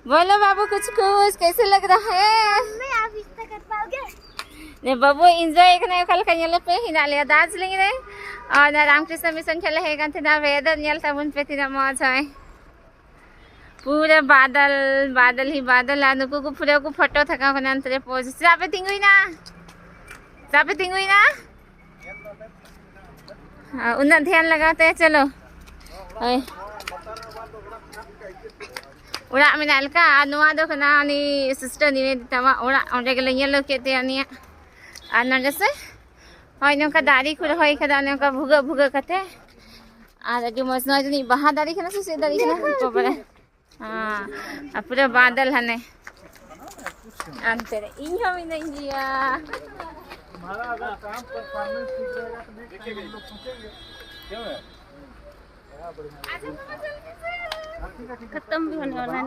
बोलो बाबू कुछ कुछ कैसे लग रहा है? आप इतना कर पाओगे? ने बाबू एंजॉय करने कल का येले पे हिना लिया दार्जिलिंग रे और ना रामकृष्ण मिशन खेले है गन ना वेदर नेल तब उन पे तीना मौज है पूरे बादल बादल ही बादल आनु को पूरे को फोटो थका कोन अंतरे पोज सापे तिंगुई ना उन्ना ध्यान लगाते हैं चलो उड़ा मिनाल का नुआ दो कना नि सिस्टर निवेदिता मा उड़ा ओंडे गेले येलो केते अनिया आ नंदे से होय नका दारी खुर होय खदा नका भुगा भुगा कते आ लगे मसना जनी बहा दारी खना से दारी खना पपरे हां पूरा बादल हने अंतरे इन हम इन इंडिया हमारा अगर काम परफॉर्मेंस ठीक रहेगा तो नेक्स्ट टाइम हम लोग सोचेंगे क्यों है खत्म भी होने वाला है।